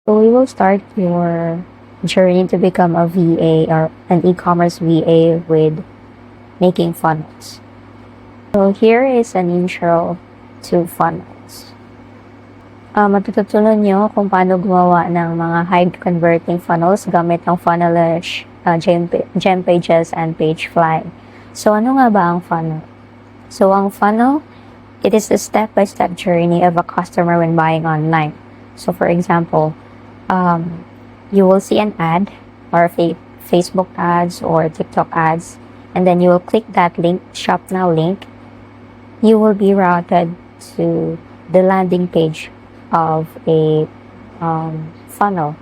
So we will start your journey to become a VA or an e-commerce VA with making funnels. So here is an intro to funnels. Matututunan nyo kung paano gumawa ng mga high converting funnels gamit ng Funnelish, GemPages, and Pagefly. So ano nga ba ang funnel? So ang funnel, it is the step-by-step journey of a customer when buying online. So for example, you will see an ad or Facebook ads or TikTok ads, and then you will click that link, Shop Now link. You will be routed to the landing page of a funnel.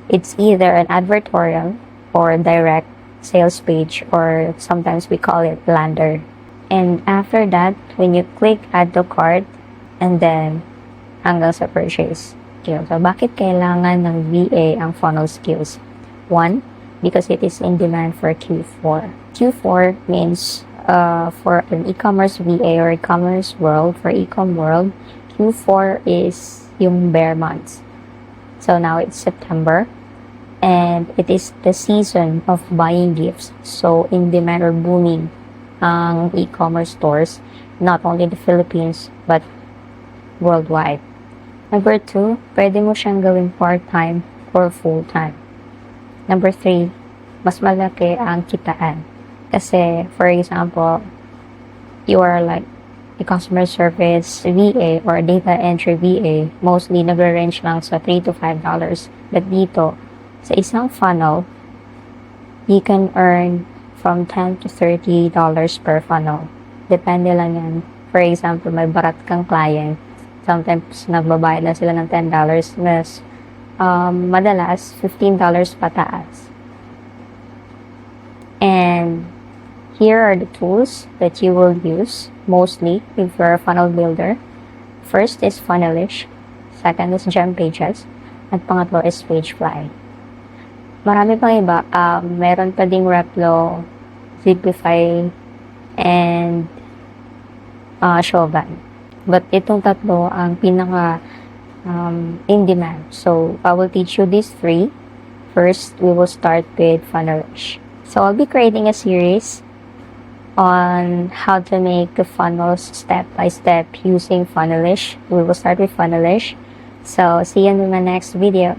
It's either an advertorial or a direct sales page, or sometimes we call it lander. And after that, when you click add to cart, and then hanggang sa purchase. So, bakit kailangan ng VA ang funnel skills? One, because it is in demand for Q4. Q4 means for an e-commerce VA or e-commerce world, for e-com world, Q4 is yung bear months. So now it's September, and it is the season of buying gifts. So in demand or booming ang e-commerce stores, not only in the Philippines, but worldwide. Number 2, pwede mo siyang gawing part-time or full-time. Number 3, mas malaki ang kitaan. Kasi, for example, you are like a customer service VA or data entry VA, mostly nagre-range lang sa $3 to $5. But dito, sa isang funnel, you can earn from $10 to $30 per funnel. Depende lang yan. For example, may barat kang client, sometimes nagbabayad na sila ng $10, mas madalas $15 pataas. And here are the tools that you will use mostly if you're a funnel builder. First is Funnelish, second is GemPages, at pangatlo is Pagefly. Marami pang iba, meron pa ding Replo, Zipify, and Shovan. But itong tatlo ang pinaka in demand. So I will teach you these 3. First, we will start with Funnelish. So I'll be creating a series on how to make the funnels step by step using Funnelish. We will start with Funnelish. So see you in my next video.